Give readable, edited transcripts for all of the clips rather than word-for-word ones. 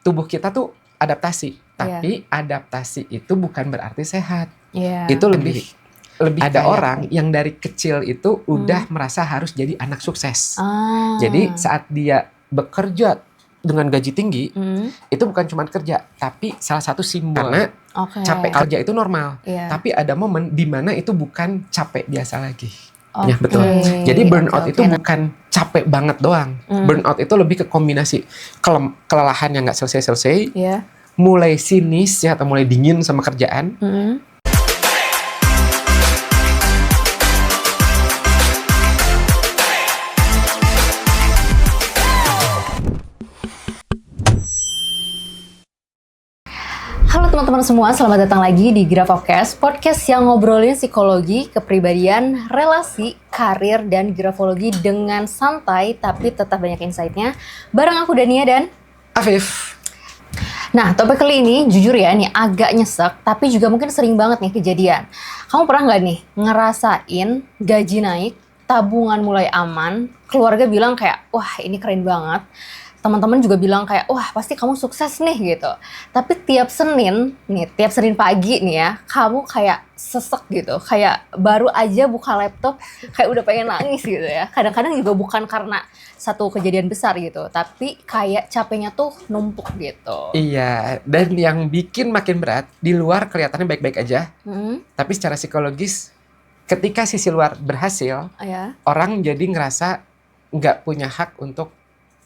tubuh kita tuh adaptasi, tapi adaptasi itu bukan berarti sehat. Iya. Itu lebih ada kayak orang yang dari kecil itu udah merasa harus jadi anak sukses. Jadi saat dia bekerja dengan gaji tinggi, itu bukan cuma kerja, tapi salah satu simbol. Karena capek kerja itu normal, tapi ada momen di mana itu bukan capek biasa lagi. Ya betul. Jadi burnout itu bukan capek banget doang. Burnout itu lebih ke kombinasi kelelahan yang nggak selesai-selesai, mulai sinis ya atau mulai dingin sama kerjaan. Halo teman-teman semua, selamat datang lagi di Grafocast, podcast yang ngobrolin psikologi, kepribadian, relasi, karir, dan grafologi dengan santai tapi tetap banyak insight-nya. Bareng aku Dania dan Afif. Nah, topik kali ini jujur ya, nih agak nyesek, tapi juga mungkin sering banget nih kejadian. Kamu pernah nggak nih ngerasain gaji naik, tabungan mulai aman, keluarga bilang kayak, wah ini keren banget. Teman-teman juga bilang kayak, wah pasti kamu sukses nih gitu. Tapi tiap Senin pagi nih ya, kamu kayak sesek gitu. Kayak baru aja buka laptop, kayak udah pengen nangis gitu ya. Kadang-kadang juga bukan karena satu kejadian besar gitu, tapi kayak capeknya tuh numpuk gitu. Iya, dan yang bikin makin berat, di luar kelihatannya baik-baik aja, tapi secara psikologis, ketika sisi luar berhasil, orang jadi ngerasa nggak punya hak untuk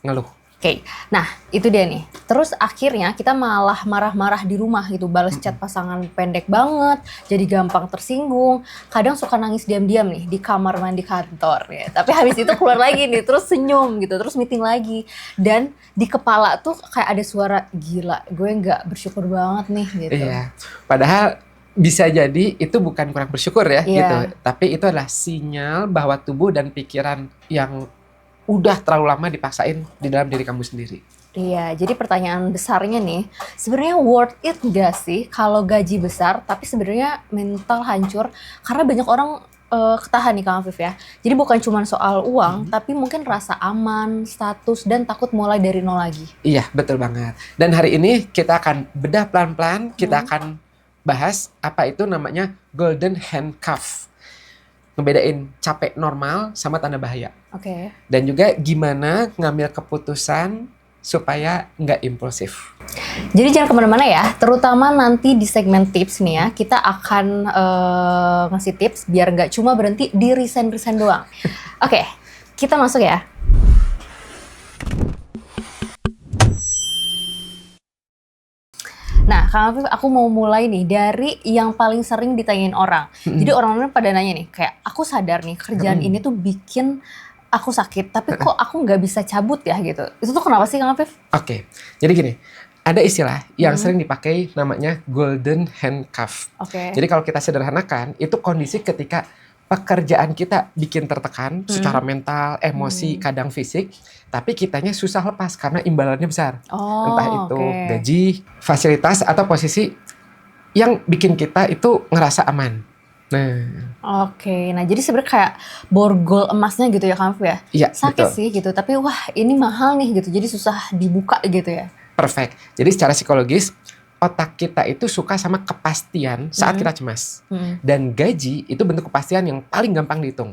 ngeluh. Oke, nah itu dia nih. Terus akhirnya kita malah marah-marah di rumah gitu, balas chat pasangan pendek banget, jadi gampang tersinggung. Kadang suka nangis diam-diam nih di kamar mandi kantor ya. Tapi habis itu keluar lagi nih, terus senyum gitu, terus meeting lagi. Dan di kepala tuh kayak ada suara, gila, gue nggak bersyukur banget nih gitu. Iya, padahal bisa jadi itu bukan kurang bersyukur ya gitu. Tapi itu adalah sinyal bahwa tubuh dan pikiran yang udah terlalu lama dipaksain di dalam diri kamu sendiri. Iya, jadi pertanyaan besarnya nih, sebenarnya worth it gak sih kalau gaji besar, tapi sebenarnya mental hancur karena banyak orang ketahan nih Kang Afif ya. Jadi bukan cuma soal uang, tapi mungkin rasa aman, status, dan takut mulai dari nol lagi. Iya, betul banget. Dan hari ini kita akan bedah pelan-pelan, kita akan bahas apa itu namanya golden handcuff. Ngebedain capek normal sama tanda bahaya. Oke. Dan juga gimana ngambil keputusan supaya nggak impulsif. Jadi jangan kemana-mana ya, terutama nanti di segmen tips nih ya, kita akan ngasih tips biar nggak cuma berhenti di resign doang. Oke, kita masuk ya. Nah, Kang Afif, aku mau mulai nih dari yang paling sering ditanyain orang. Jadi orang-orang pada nanya nih, kayak aku sadar nih kerjaan ini tuh bikin aku sakit, tapi kok aku nggak bisa cabut ya gitu. Itu tuh kenapa sih Kang Afif? Oke, jadi gini, ada istilah yang sering dipakai namanya golden handcuff. Jadi kalau kita sederhanakan, itu kondisi ketika pekerjaan kita bikin tertekan secara mental, emosi, kadang fisik, tapi kitanya susah lepas karena imbalannya besar. Entah itu gaji, fasilitas, atau posisi yang bikin kita itu ngerasa aman. Nah, jadi sebenarnya kayak borgol emasnya gitu ya Kang Afif ya? Iya, sakit betul. sih gitu, tapi wah ini mahal nih gitu, jadi susah dibuka gitu ya? Perfect. Jadi secara psikologis, otak kita itu suka sama kepastian saat kita cemas. Dan gaji itu bentuk kepastian yang paling gampang dihitung.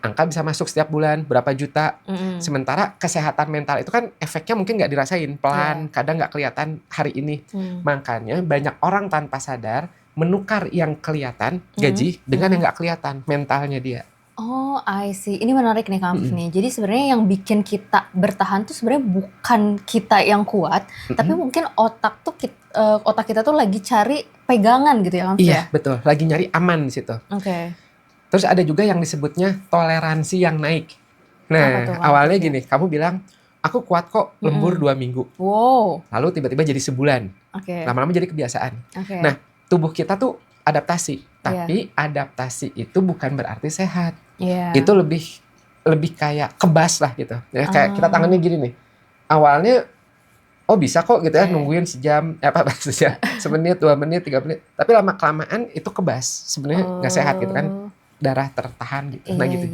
Angka bisa masuk setiap bulan, berapa juta. Sementara kesehatan mental itu kan efeknya mungkin nggak dirasain, pelan, kadang nggak kelihatan hari ini. Makanya banyak orang tanpa sadar menukar yang kelihatan, gaji, dengan yang nggak kelihatan, mentalnya dia. Oh, I see. Ini menarik nih Kang Afif nih. Jadi sebenarnya yang bikin kita bertahan tuh sebenarnya bukan kita yang kuat, tapi mungkin otak kita tuh lagi cari pegangan gitu ya Kang Afif. Iya, betul. Lagi nyari aman di situ. Terus ada juga yang disebutnya toleransi yang naik. Nah, awalnya gini, kamu bilang, aku kuat kok lembur 2 minggu. Lalu tiba-tiba jadi sebulan. Lama-lama jadi kebiasaan. Nah, tubuh kita tuh adaptasi. Tapi adaptasi itu bukan berarti sehat. Itu lebih kayak kebas lah gitu. Ya, kayak kita tangannya gini nih. Awalnya, oh bisa kok gitu ya, nungguin sejam, semenit, 2 menit, 3 menit. Tapi lama-kelamaan itu kebas. Sebenarnya nggak sehat gitu kan. Darah tertahan gitu. Nah gitu.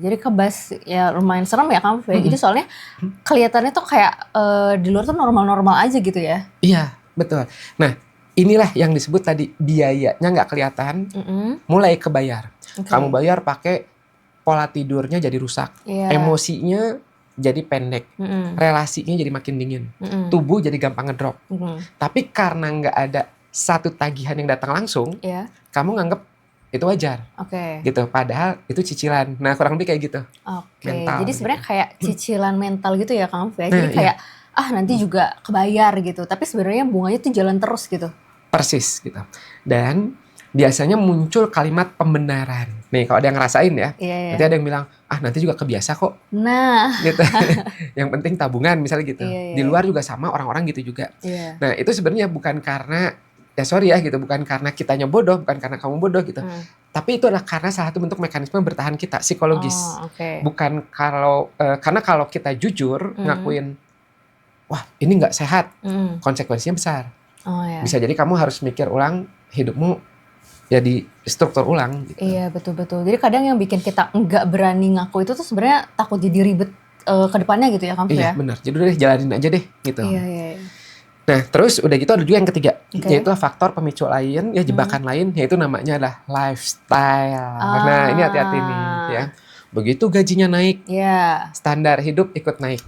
jadi kebas ya lumayan serem ya kamu ya. Jadi soalnya kelihatannya tuh kayak di luar tuh normal-normal aja gitu ya. Iya, betul. Nah, inilah yang disebut tadi biayanya nggak kelihatan, mulai kebayar. Kamu bayar pakai pola tidurnya jadi rusak, emosinya jadi pendek, relasinya jadi makin dingin, tubuh jadi gampang ngedrop. Tapi karena nggak ada satu tagihan yang datang langsung, kamu nganggep itu wajar, gitu. Padahal itu cicilan. Nah, kurang lebih kayak gitu. Mental. Jadi sebenarnya kayak cicilan mental gitu ya kamu ya. Jadi kayak nanti juga kebayar gitu. Tapi sebenarnya bunganya tuh jalan terus gitu. Persis gitu. Dan biasanya muncul kalimat pembenaran. Nih kalau ada yang ngerasain ya, nanti ada yang bilang, nanti juga kebiasa kok. Nah. Gitu. Yang penting tabungan misalnya gitu. Di luar juga sama, orang-orang gitu juga. Nah itu sebenarnya bukan karena gitu, bukan karena kitanya bodoh, bukan karena kamu bodoh gitu. Tapi itu adalah karena salah satu bentuk mekanisme bertahan kita, psikologis. Bukan karena kalau kita jujur ngakuin, wah ini nggak sehat, konsekuensinya besar. Bisa jadi kamu harus mikir ulang hidupmu, jadi struktur ulang. Gitu. Iya betul-betul. Jadi kadang yang bikin kita nggak berani ngaku itu tuh sebenarnya takut jadi ribet ke depannya gitu ya kamu ya. Iya benar. Jadi udah jalanin aja deh gitu. Iya. Nah terus udah gitu ada juga yang ketiga, yaitu faktor pemicu lain, ya jebakan lain, yaitu namanya adalah lifestyle. Nah ini hati-hati nih ya. Begitu gajinya naik, standar hidup ikut naik.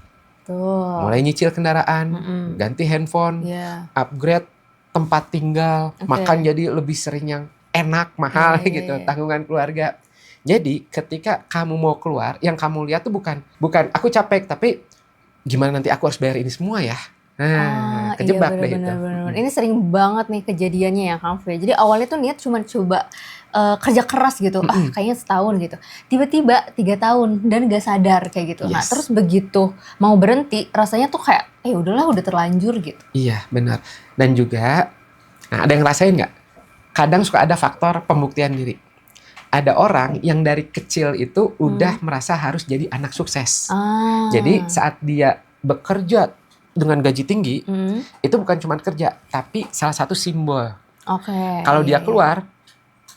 Mulai nyicil kendaraan, ganti handphone, upgrade tempat tinggal, makan jadi lebih sering yang enak, mahal gitu, tanggungan keluarga. Jadi ketika kamu mau keluar, yang kamu lihat tuh bukan aku capek, tapi gimana nanti aku harus bayar ini semua ya. Nah, kejebak deh itu. Ini sering banget nih kejadiannya ya Kang Fe. Jadi awalnya tuh niat cuma coba kerja keras gitu, kayaknya setahun gitu. Tiba-tiba 3 tahun dan gak sadar kayak gitu. Nah terus begitu mau berhenti, rasanya tuh kayak, udahlah udah terlanjur gitu. Iya benar. Dan juga, ada yang ngerasain nggak? Kadang suka ada faktor pembuktian diri. Ada orang yang dari kecil itu udah merasa harus jadi anak sukses. Jadi saat dia bekerja dengan gaji tinggi, itu bukan cuma kerja, tapi salah satu simbol. Kalau dia keluar,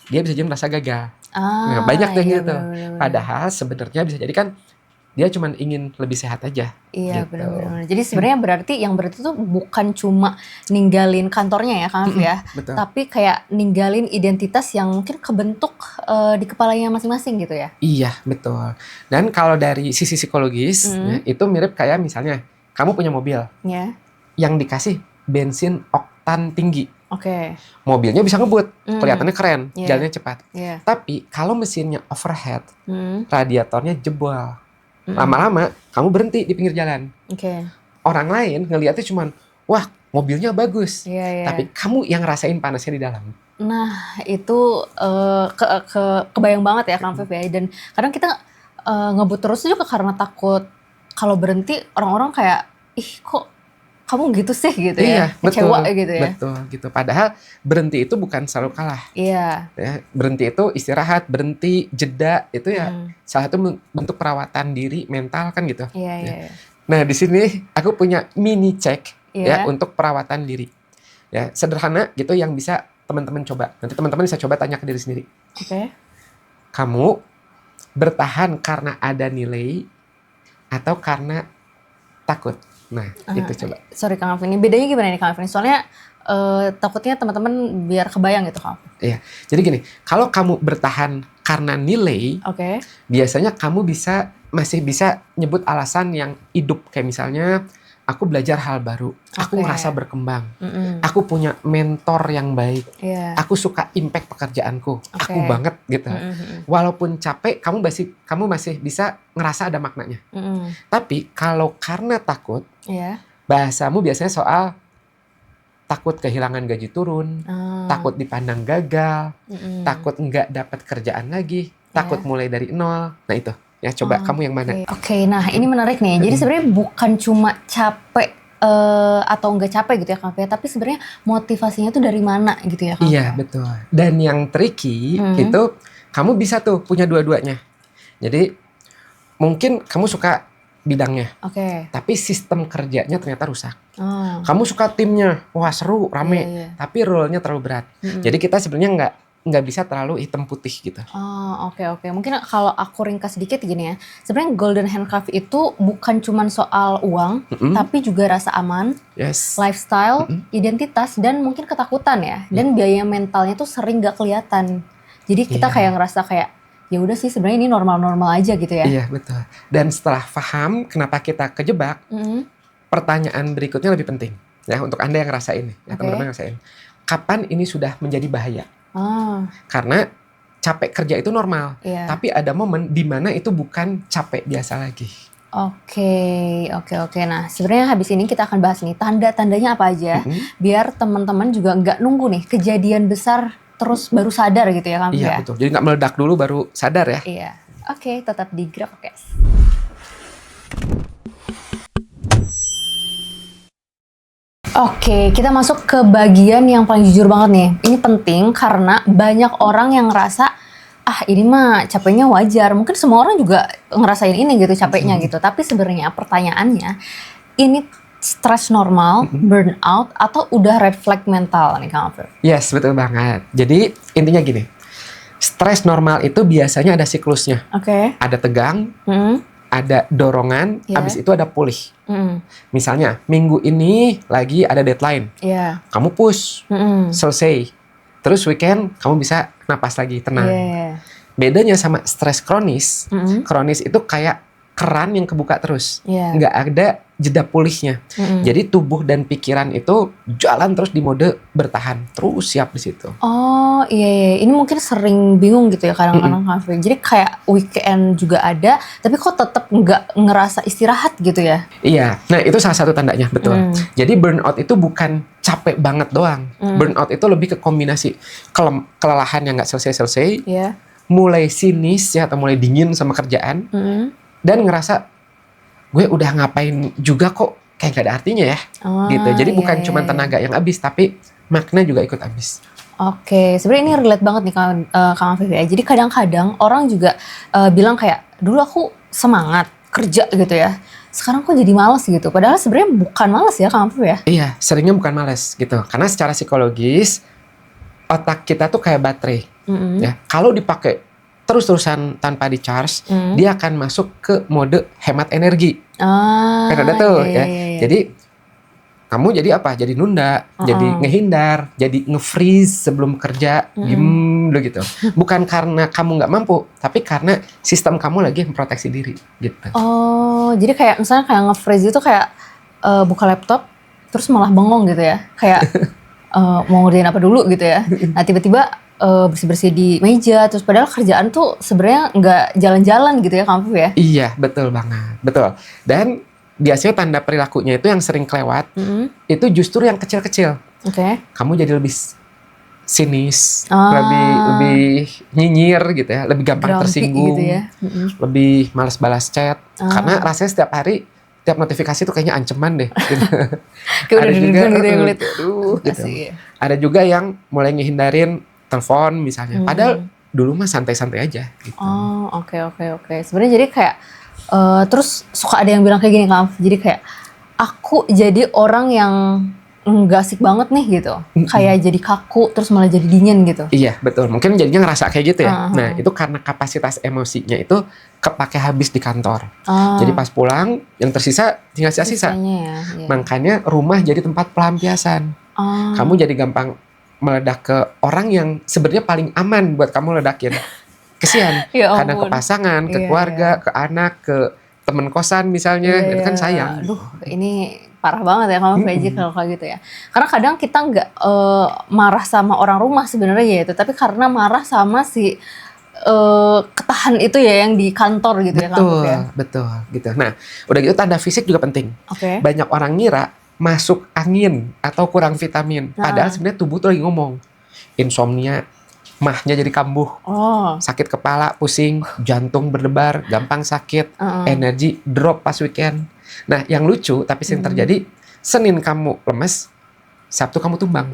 dia bisa jadi merasa gagal. Nah, banyak tuh gitu. Padahal sebenarnya bisa jadi kan dia cuma ingin lebih sehat aja. Iya gitu. benar-benar. Jadi sebenarnya berarti tuh bukan cuma ninggalin kantornya ya Kang ya, tapi kayak ninggalin identitas yang mungkin kebentuk di kepalanya masing-masing gitu ya. Iya betul. Dan kalau dari sisi psikologis, itu mirip kayak misalnya kamu punya mobil yang dikasih bensin oktan tinggi. Mobilnya bisa ngebut, kelihatannya keren, jalannya cepat. Tapi kalau mesinnya overheat, radiatornya jebol. Lama-lama kamu berhenti di pinggir jalan. Orang lain ngeliatnya cuman, wah mobilnya bagus. Tapi kamu yang rasain panasnya di dalam. Nah itu kebayang banget ya Kang Fev ya. Dan kadang kita ngebut terus juga karena takut kalau berhenti orang-orang kayak, kok kamu gitu sih gitu ya, kecewa gitu ya. Betul gitu. Padahal berhenti itu bukan selalu kalah. Ya, berhenti itu istirahat, berhenti, jeda itu ya salah satu bentuk perawatan diri mental kan gitu. Nah di sini aku punya mini cek ya untuk perawatan diri. Ya sederhana gitu yang bisa teman-teman coba. Nanti teman-teman bisa coba tanya ke diri sendiri. Kamu bertahan karena ada nilai atau karena takut? Nah, itu coba. Sorry Kang Alvin, bedanya gimana nih Kang Alvin? Soalnya takutnya teman-teman biar kebayang gitu Kang. Iya, jadi gini, kalau kamu bertahan karena nilai, biasanya kamu masih bisa nyebut alasan yang hidup. Kayak misalnya, aku belajar hal baru, aku ngerasa berkembang, aku punya mentor yang baik, aku suka impact pekerjaanku, aku banget gitu. Walaupun capek, kamu masih bisa ngerasa ada maknanya. Tapi kalau karena takut, bahasamu biasanya soal takut kehilangan gaji turun, takut dipandang gagal, takut nggak dapat kerjaan lagi, takut mulai dari nol. Nah itu. Ya coba kamu yang mana? Oke, nah ini menarik nih. Jadi sebenarnya bukan cuma capek atau enggak capek gitu ya Kang Fia, tapi sebenarnya motivasinya tuh dari mana gitu ya Kang? Iya betul. Dan yang tricky itu kamu bisa tuh punya dua-duanya. Jadi mungkin kamu suka bidangnya, tapi sistem kerjanya ternyata rusak. Kamu suka timnya, wah seru, rame, tapi role-nya terlalu berat. Jadi kita sebenarnya nggak bisa terlalu hitam putih gitu. Oh, oke. Mungkin kalau aku ringkas sedikit gini ya. Sebenarnya golden handcuff itu bukan cuma soal uang, tapi juga rasa aman, lifestyle, identitas, dan mungkin ketakutan ya. Dan biaya mentalnya tuh sering gak kelihatan. Jadi kita kayak ngerasa kayak, ya udah sih sebenarnya ini normal-normal aja gitu ya. Iya, betul. Dan setelah paham kenapa kita kejebak, pertanyaan berikutnya lebih penting ya untuk Anda yang ngerasain, ya teman-teman ngerasain. Kapan ini sudah menjadi bahaya? Karena capek kerja itu normal, tapi ada momen di mana itu bukan capek biasa lagi. Oke. Nah, sebenarnya habis ini kita akan bahas nih tanda-tandanya apa aja, biar teman-teman juga nggak nunggu nih kejadian besar terus baru sadar gitu ya, Kang? Iya, betul. Jadi nggak meledak dulu baru sadar ya. Iya. Oke, tetap di Grabcast. Oke, kita masuk ke bagian yang paling jujur banget nih. Ini penting karena banyak orang yang ngerasa, ini mah capeknya wajar. Mungkin semua orang juga ngerasain ini gitu, capeknya gitu. Tapi sebenarnya pertanyaannya, ini stres normal, burnout, atau udah red flag mental nih Kang Afif? Yes, betul banget. Jadi intinya gini, stres normal itu biasanya ada siklusnya. Ada tegang, ada dorongan, abis itu ada pulih. Misalnya, minggu ini lagi ada deadline. Kamu push, selesai. Terus weekend, kamu bisa napas lagi, tenang. Bedanya sama stres kronis, kronis itu kayak keran yang kebuka terus. Nggak ada jeda pulihnya. Jadi tubuh dan pikiran itu jalan terus di mode bertahan. Terus siap di situ. Oh iya. Ini mungkin sering bingung gitu ya kadang-kadang Kang. Jadi kayak weekend juga ada, tapi kok tetap nggak ngerasa istirahat gitu ya? Iya, nah itu salah satu tandanya, betul. Jadi burnout itu bukan capek banget doang. Burnout itu lebih ke kombinasi kelelahan yang nggak selesai-selesai, mulai sinis ya atau mulai dingin sama kerjaan, dan ngerasa gue udah ngapain juga kok kayak gak ada artinya ya, gitu. Jadi bukan cuma tenaga yang habis, tapi makna juga ikut habis. Oke, sebenarnya ini relate banget nih Kang Afif ya. Jadi kadang-kadang orang juga bilang kayak, dulu aku semangat kerja gitu ya, sekarang kok jadi malas gitu. Padahal sebenarnya bukan malas ya Kang Afif ya? Iya, seringnya bukan malas gitu. Karena secara psikologis, otak kita tuh kayak baterai. Ya, kalau dipakai terus-terusan tanpa di-charge, dia akan masuk ke mode hemat energi. Kan ada tuh ya. Jadi kamu jadi apa? Jadi nunda, jadi ngehindar, jadi nge-freeze sebelum kerja, diem gitu. Bukan karena kamu nggak mampu, tapi karena sistem kamu lagi memproteksi diri gitu. Oh, jadi kayak misalnya kayak nge-freeze itu kayak buka laptop, terus malah bengong gitu ya. Kayak mau ngerjain apa dulu gitu ya. Nah tiba-tiba bersih-bersih di meja, terus padahal kerjaan tuh sebenarnya nggak jalan-jalan gitu ya Kang Afif ya? Iya, betul banget, betul. Dan biasanya tanda perilakunya itu yang sering kelewat, itu justru yang kecil-kecil. Kamu jadi lebih sinis, lebih nyinyir gitu ya, lebih gampang tersinggung, gitu ya. Lebih malas balas chat, karena rasanya setiap hari, tiap notifikasi tuh kayaknya ancaman deh. Gitu. Ada juga, gitu. Ada juga yang mulai ngehindarin telepon misalnya, padahal dulu mah santai-santai aja gitu. Oh, oke. Sebenarnya jadi kayak terus suka ada yang bilang kayak gini Kang, jadi kayak aku jadi orang yang nggak asik banget nih gitu, kayak jadi kaku terus malah jadi dingin gitu. Iya, betul. Mungkin jadinya ngerasa kayak gitu ya. Nah, itu karena kapasitas emosinya itu kepake habis di kantor. Jadi pas pulang yang tersisa tinggal sisa-sisa. Makanya rumah jadi tempat pelampiasan. Kamu jadi gampang meledak ke orang yang sebenarnya paling aman buat kamu ledakin. Kesian. Karena ke pasangan, ke keluarga, ke anak, ke temen kosan misalnya, itu kan sayang. Aduh, ini parah banget ya kamu Feji kalau kayak gitu ya. Karena kadang kita nggak marah sama orang rumah sebenarnya itu, tapi karena marah sama si ketahan itu ya yang di kantor gitu ya. Betul gitu. Nah, udah gitu tanda fisik juga penting. Banyak orang ngira masuk angin atau kurang vitamin, padahal sebenarnya tubuh tuh lagi ngomong insomnia, mahnya jadi kambuh, sakit kepala, pusing, jantung berdebar, gampang sakit, energi drop pas weekend. Nah, yang lucu tapi sering terjadi, Senin kamu lemes, Sabtu kamu tumbang.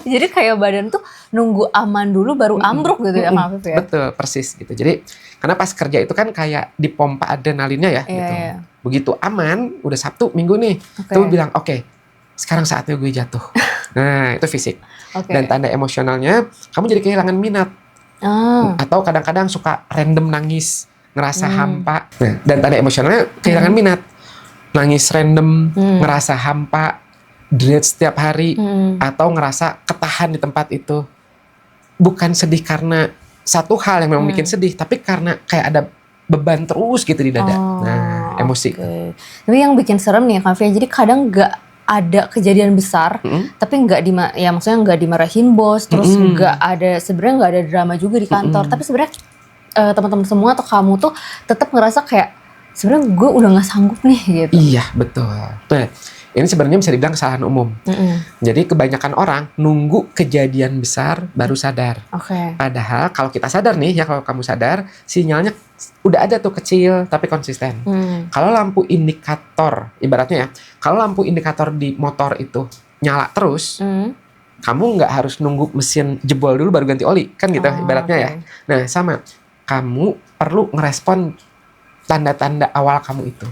Jadi kayak badan tuh nunggu aman dulu baru ambruk gitu ya Kang Afif ya? Betul, persis gitu. Jadi karena pas kerja itu kan kayak dipompa adrenalinnya ya gitu. Begitu aman, udah Sabtu, Minggu nih, tuh bilang oke, sekarang saatnya gue jatuh. Nah, itu fisik. Dan tanda emosionalnya, kamu jadi kehilangan minat. Atau kadang-kadang suka random nangis, ngerasa hampa. Nah, dan tanda emosionalnya kehilangan minat. Nangis random, ngerasa hampa, dread setiap hari, atau ngerasa ketahan di tempat itu. Bukan sedih karena satu hal yang memang bikin sedih, tapi karena kayak ada beban terus gitu di dada. Nah, emosi. Tapi yang bikin serem nih Kak Fia, jadi kadang nggak ada kejadian besar, tapi maksudnya nggak dimarahin bos, terus nggak ada, sebenarnya nggak ada drama juga di kantor, tapi sebenarnya teman-teman semua atau kamu tuh tetap ngerasa kayak sebenarnya gue udah nggak sanggup nih gitu. Iya betul. Nah, ini sebenarnya bisa dibilang kesalahan umum. Jadi kebanyakan orang nunggu kejadian besar baru sadar. Padahal kalau kita sadar nih, ya kalau kamu sadar, sinyalnya udah ada tuh kecil tapi konsisten. Kalau lampu indikator, ibaratnya ya, kalau lampu indikator di motor itu nyala terus, kamu nggak harus nunggu mesin jebol dulu baru ganti oli, kan gitu ibaratnya ya. Nah sama, kamu perlu ngerespon tanda-tanda awal kamu itu.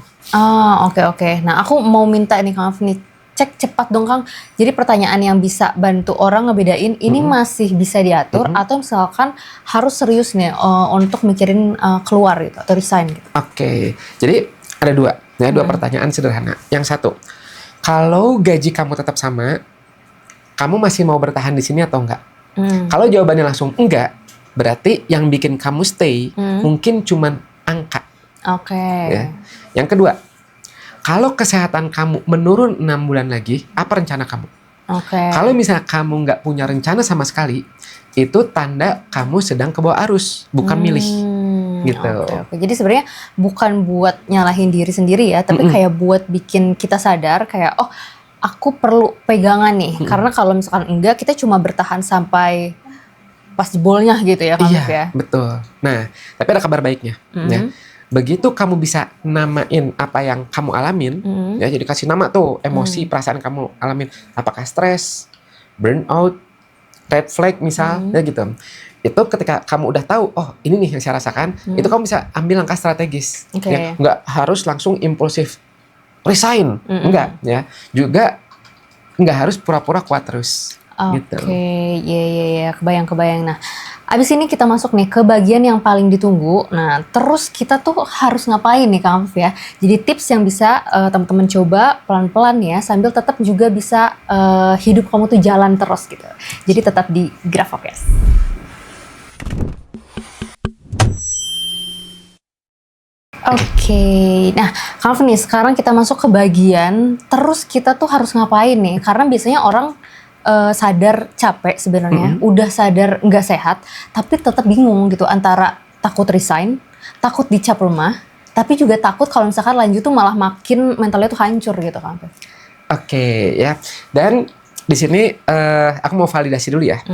Oke. Nah aku mau minta nih Kang Afni, cek cepat dong Kang. Jadi pertanyaan yang bisa bantu orang ngebedain ini masih bisa diatur atau misalkan harus serius nih untuk mikirin keluar gitu atau resign gitu. Oke. Jadi ada dua pertanyaan sederhana. Yang satu, kalau gaji kamu tetap sama, kamu masih mau bertahan di sini atau enggak? Kalau jawabannya langsung enggak, berarti yang bikin kamu stay mungkin cuman angka. Ya. Yang kedua, kalau kesehatan kamu menurun 6 bulan lagi, apa rencana kamu? Kalau misalnya kamu nggak punya rencana sama sekali, itu tanda kamu sedang ke bawah arus, bukan milih. Gitu. Jadi sebenarnya bukan buat nyalahin diri sendiri ya, tapi kayak buat bikin kita sadar kayak aku perlu pegangan nih. Karena kalau misalkan enggak, kita cuma bertahan sampai pas jebolnya gitu ya, Kang ya. Betul. Nah, tapi ada kabar baiknya. Ya. Begitu kamu bisa namain apa yang kamu alamin, ya, jadi kasih nama tuh emosi, perasaan kamu alamin. Apakah stres, burnout, red flag misal, ya gitu. Itu ketika kamu udah tahu, ini nih yang saya rasakan, itu kamu bisa ambil langkah strategis. Ya, nggak harus langsung impulsif, resign, enggak, ya. Juga nggak harus pura-pura kuat terus. Iya, kebayang. Nah, abis ini kita masuk nih ke bagian yang paling ditunggu. Nah, terus kita tuh harus ngapain nih Kang Afif ya? Jadi tips yang bisa teman-teman coba pelan-pelan ya, sambil tetap juga bisa hidup kamu tuh jalan terus gitu. Jadi tetap di Grafocast. Nah Kang Afif nih, sekarang kita masuk ke bagian terus kita tuh harus ngapain nih? Karena biasanya orang sadar capek sebenarnya, udah sadar nggak sehat, tapi tetap bingung gitu antara takut resign, takut dicap lemah, tapi juga takut kalau misalkan lanjut tuh malah makin mentalnya tuh hancur gitu kan. Ya. Dan di sini aku mau validasi dulu ya.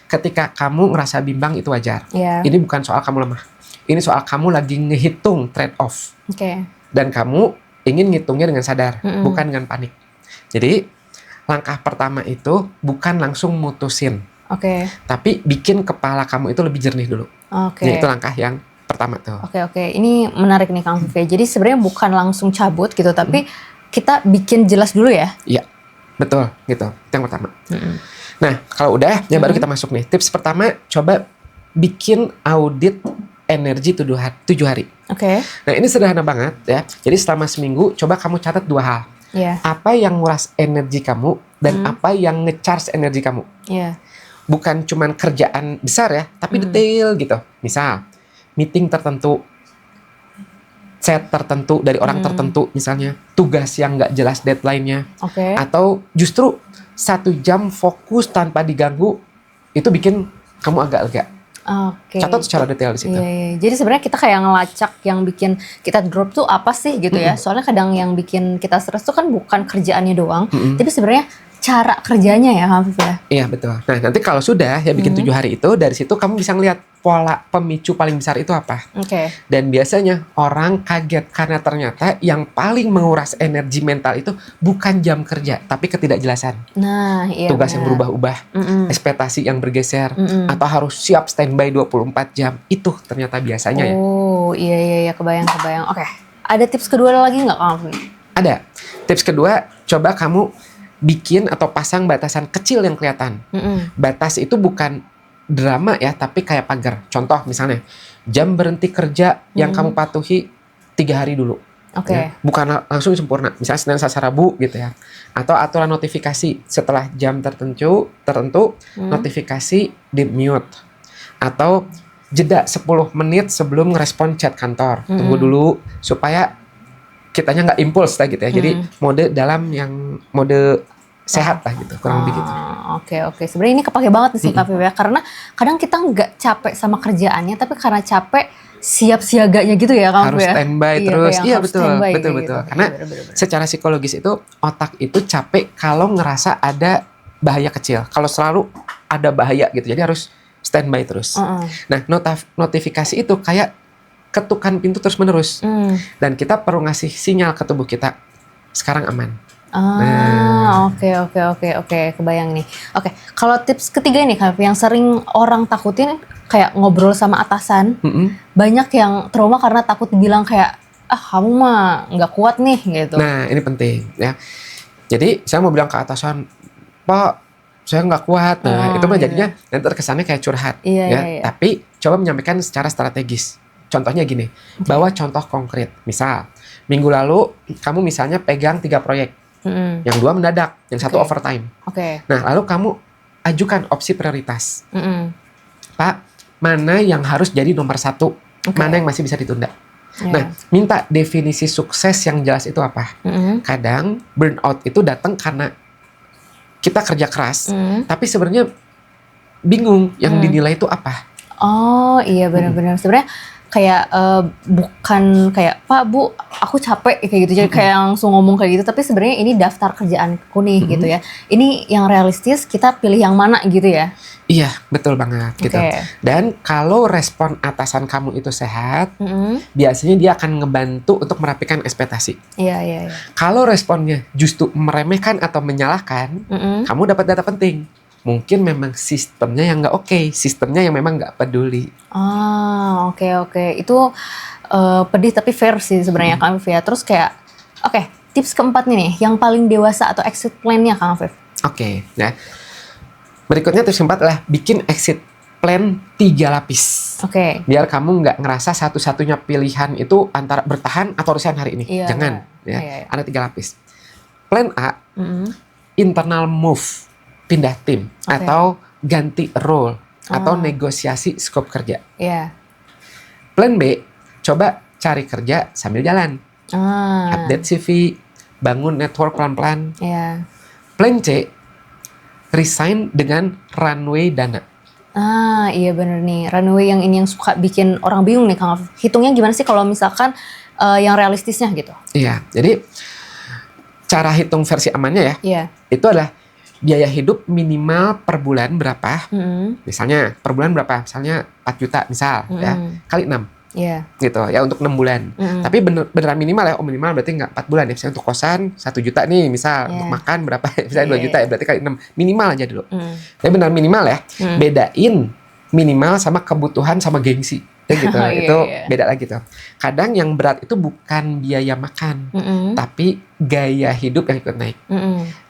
Ketika kamu ngerasa bimbang itu wajar. Ini bukan soal kamu lemah. Ini soal kamu lagi ngehitung trade off. Dan kamu ingin ngitungnya dengan sadar, bukan dengan panik. Jadi langkah pertama itu bukan langsung mutusin, tapi bikin kepala kamu itu lebih jernih dulu. Jadi itu langkah yang pertama tuh. Ini menarik nih Kang Afif. Jadi sebenarnya bukan langsung cabut gitu, tapi kita bikin jelas dulu ya. Iya, betul gitu. Itu yang pertama. Nah kalau udah, ya baru kita masuk nih. Tips pertama, coba bikin audit energi 7 hari. Nah ini sederhana banget ya. Jadi selama seminggu coba kamu catat 2 hal. Apa yang nguras energi kamu dan apa yang ngecharge energi kamu. Bukan cuman kerjaan besar ya, tapi detail gitu. Misal meeting tertentu, set tertentu dari orang tertentu, misalnya tugas yang nggak jelas deadline-nya, atau justru 1 jam fokus tanpa diganggu, itu bikin kamu agak lega. Catat secara detail di situ. Jadi sebenarnya kita kayak ngelacak yang bikin kita drop tuh apa sih gitu ya. Soalnya kadang yang bikin kita stres tuh kan bukan kerjaannya doang, tapi sebenarnya cara kerjanya ya Afif ya. Iya betul. Nah nanti kalau sudah ya bikin 7 hari itu, dari situ kamu bisa ngeliat pola pemicu paling besar itu apa. Dan biasanya orang kaget karena ternyata yang paling menguras energi mental itu bukan jam kerja, tapi ketidakjelasan. Tugas yang berubah-ubah, ekspektasi yang bergeser, atau harus siap standby 24 jam. Itu ternyata biasanya ya. Iya, kebayang. Ada tips kedua lagi nggak Kang Afif? Ada. Tips kedua, coba kamu bikin atau pasang batasan kecil yang kelihatan. Batas itu bukan drama ya, tapi kayak pagar. Contoh misalnya, jam berhenti kerja yang kamu patuhi 3 hari dulu. Ya, bukan langsung sempurna. Misalnya Senin, Selasa, Rabu gitu ya. Atau aturan notifikasi setelah jam tertentu notifikasi di mute. Atau jeda 10 menit sebelum ngerespon chat kantor. Tunggu dulu supaya kitanya nggak impuls lah gitu ya. Jadi mode sehat lah gitu, kurang lebih gitu. Oke. Sebenarnya ini kepake banget nih sih Kak Viv ya, karena kadang kita nggak capek sama kerjaannya, tapi karena capek siap siaganya gitu ya Kak Viv ya. Harus standby terus. Iya betul. Gitu. Karena secara psikologis itu otak itu capek kalau ngerasa ada bahaya kecil. Kalau selalu ada bahaya gitu, jadi harus standby terus. Nah, notifikasi itu kayak ketukan pintu terus menerus. Dan kita perlu ngasih sinyal ke tubuh kita, sekarang aman. Oke, kebayang nih. Oke, kalau tips ketiga ini Kak, yang sering orang takutin kayak ngobrol sama atasan, banyak yang trauma karena takut dibilang kayak, kamu mah nggak kuat nih gitu. Nah, ini penting ya. Jadi saya mau bilang ke atasan, Pak, saya nggak kuat. Nah, itu mah jadinya nanti terkesannya kayak curhat. Iya. Tapi coba menyampaikan secara strategis. Contohnya gini, bawa contoh konkret. Misal, minggu lalu kamu misalnya pegang 3 proyek. Yang 2 mendadak, yang 1 overtime. Nah, lalu kamu ajukan opsi prioritas. Pak, mana yang harus jadi nomor 1? Mana yang masih bisa ditunda? Nah, minta definisi sukses yang jelas itu apa? Kadang burnout itu datang karena kita kerja keras, tapi sebenarnya bingung yang dinilai itu apa. Oh iya benar-benar. Sebenarnya kayak bukan kayak Pak Bu aku capek kayak gitu, jadi kayak langsung ngomong kayak gitu, tapi sebenarnya ini daftar kerjaanku nih gitu ya, ini yang realistis, kita pilih yang mana gitu ya. Iya betul banget gitu. Dan kalau respon atasan kamu itu sehat, biasanya dia akan ngebantu untuk merapikan ekspektasi. Iya. Kalau responnya justru meremehkan atau menyalahkan, kamu dapat data penting. Mungkin memang sistemnya yang nggak oke, sistemnya yang memang nggak peduli. Oke. Itu pedih tapi fair sih sebenarnya Kang Viv ya. Terus kayak, tips keempat nih, yang paling dewasa atau exit plan-nya Kang Viv. Nah. Berikutnya tips keempat adalah bikin exit plan 3 lapis. Biar kamu nggak ngerasa satu-satunya pilihan itu antara bertahan atau resign hari ini. Jangan. Ada 3 lapis. Plan A, internal move. Pindah tim atau ganti role atau negosiasi skop kerja. Plan B, coba cari kerja sambil jalan. Update CV, bangun network pelan-pelan. Plan C, resign dengan runway dana. Iya bener nih, runway yang ini yang suka bikin orang bingung nih Kang. Hitungnya gimana sih kalau misalkan yang realistisnya gitu? Iya, jadi cara hitung versi amannya ya, itu adalah biaya hidup minimal per bulan berapa. Misalnya per bulan berapa, misalnya 4 juta misal ya, kali 6 gitu ya untuk 6 bulan. Tapi beneran minimal ya, minimal berarti nggak 4 bulan ya, misalnya untuk kosan 1 juta nih misal, untuk makan berapa, misalnya 2 juta ya, berarti kali 6 minimal aja dulu. Tapi beneran minimal ya, bedain minimal sama kebutuhan sama gengsi gitu. Itu beda lagi tuh. Kadang yang berat itu bukan biaya makan, tapi gaya hidup yang ikut naik.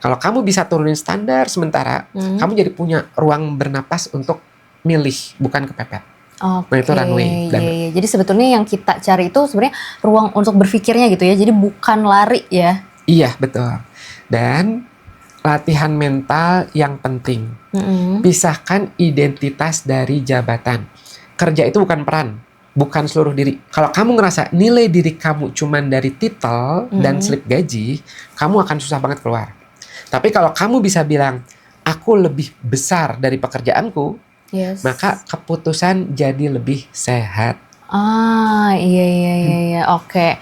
Kalau kamu bisa turunin standar sementara, kamu jadi punya ruang bernapas untuk milih, bukan kepepet. Nah itu runway. Jadi sebetulnya yang kita cari itu sebenarnya ruang untuk berpikirnya gitu ya. Jadi bukan lari ya. Iya betul. Dan latihan mental yang penting. Pisahkan identitas dari jabatan. Kerja itu bukan peran, bukan seluruh diri. Kalau kamu ngerasa nilai diri kamu cuman dari titel dan slip gaji, kamu akan susah banget keluar. Tapi kalau kamu bisa bilang, aku lebih besar dari pekerjaanku, maka keputusan jadi lebih sehat. Iya. Oke,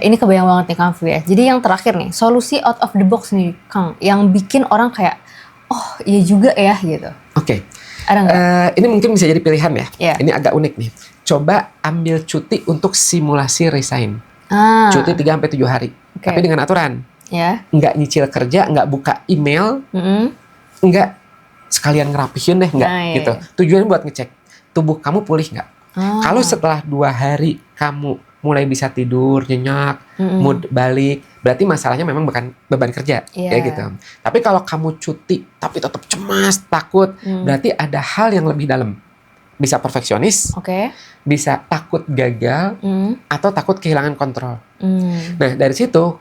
ini kebayang banget nih Kang Viv ya. Jadi yang terakhir nih, solusi out of the box nih Kang, yang bikin orang kayak, oh iya juga ya gitu. Ada nggak? Ini mungkin bisa jadi pilihan ya. Ini agak unik nih. Coba ambil cuti untuk simulasi resign. Cuti 3-7 hari. Tapi dengan aturan. Nggak nyicil kerja, nggak buka email, nggak sekalian ngerapihin deh, nggak gitu. Tujuannya buat ngecek tubuh kamu pulih nggak. Kalau setelah 2 hari kamu mulai bisa tidur, nyenyak, mood balik, berarti masalahnya memang bukan beban kerja, kayak gitu. Tapi kalau kamu cuti, tapi tetap cemas, takut, berarti ada hal yang lebih dalam. Bisa perfeksionis, bisa takut gagal, atau takut kehilangan kontrol. Nah, dari situ,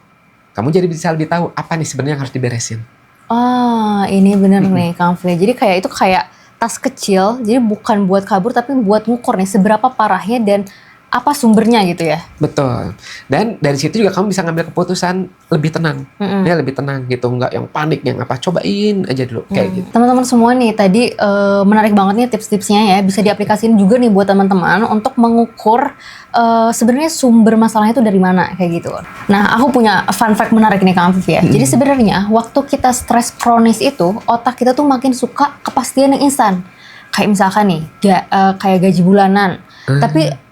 kamu jadi bisa lebih tahu apa nih sebenarnya yang harus diberesin. Oh, ini bener nih Kang Fia. Jadi kayak itu kayak tas kecil, jadi bukan buat kabur tapi buat ngukur nih seberapa parahnya dan apa sumbernya gitu ya. Betul. Dan dari situ juga kamu bisa ngambil keputusan lebih tenang. Ya lebih tenang gitu, nggak yang panik, yang apa, cobain aja dulu kayak gitu. Teman-teman semua nih tadi menarik banget nih tips-tipsnya ya, bisa diaplikasiin juga nih buat teman-teman untuk mengukur sebenarnya sumber masalahnya itu dari mana kayak gitu. Nah, aku punya fun fact menarik nih Kang Afif ya. Jadi sebenarnya waktu kita stres kronis itu, otak kita tuh makin suka kepastian yang instan. Kayak misalkan nih, kayak gaji bulanan. Tapi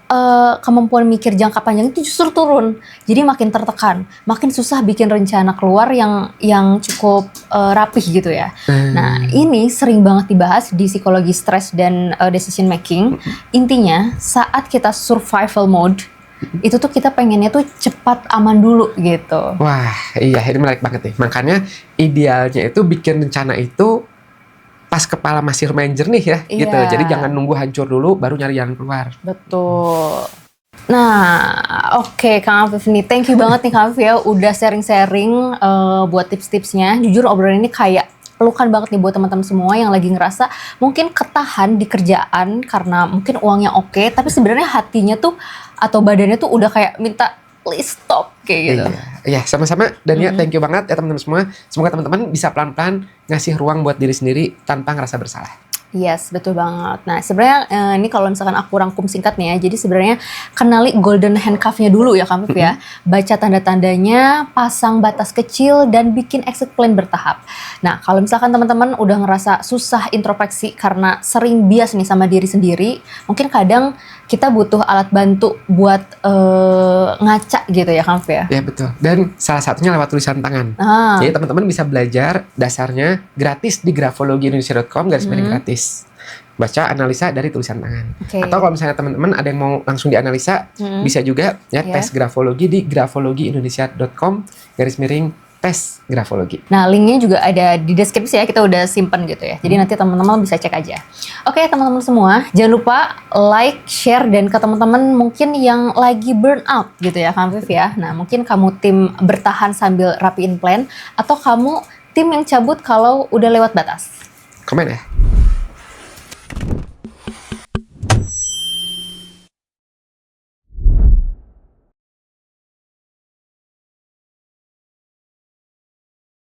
kemampuan mikir jangka panjang itu justru turun. Jadi makin tertekan, makin susah bikin rencana keluar yang cukup rapih gitu ya. Nah, ini sering banget dibahas di psikologi stres dan decision making. Intinya, saat kita survival mode, itu tuh kita pengennya tuh cepat aman dulu gitu. Wah, iya, ini menarik banget nih. Makanya idealnya itu bikin rencana itu pas kepala masih main jernih ya, gitu. Jadi jangan nunggu hancur dulu baru nyari jalan keluar. Betul. Nah, oke, Kang Afif nih, thank you banget nih Kang Afif ya, udah sharing-sharing buat tips-tipsnya. Jujur obrolan ini kayak pelukan banget nih buat teman-teman semua yang lagi ngerasa mungkin ketahan di kerjaan karena mungkin uangnya oke, tapi sebenarnya hatinya tuh atau badannya tuh udah kayak minta please stop kayak gitu. Iya, sama-sama. Dan ya, thank you banget ya teman-teman semua. Semoga teman-teman bisa pelan-pelan ngasih ruang buat diri sendiri tanpa ngerasa bersalah. Yes, betul banget. Nah, sebenarnya ini kalau misalkan aku rangkum singkat nih ya, jadi sebenarnya kenali golden handcuff-nya dulu ya Kang Afif ya. Baca tanda-tandanya, pasang batas kecil, dan bikin exit plan bertahap. Nah, kalau misalkan teman-teman udah ngerasa susah introspeksi karena sering bias nih sama diri sendiri, mungkin kadang kita butuh alat bantu buat ngaca gitu ya Kang Afif ya. Ya betul. Dan salah satunya lewat tulisan tangan. Jadi teman-teman bisa belajar dasarnya gratis di grafologiindonesia.com /gratis. Baca analisa dari tulisan tangan. Atau kalau misalnya teman-teman ada yang mau langsung dianalisa, bisa juga ya tes grafologi di grafologiindonesia.com /tes grafologi. Nah, linknya juga ada di deskripsi ya, kita udah simpen gitu ya. Jadi nanti teman-teman bisa cek aja. Oke, teman-teman semua, jangan lupa like, share, dan ke teman-teman mungkin yang lagi burn out gitu ya Kang Afif ya. Nah, mungkin kamu tim bertahan sambil rapiin plan, atau kamu tim yang cabut kalau udah lewat batas. Komen ya.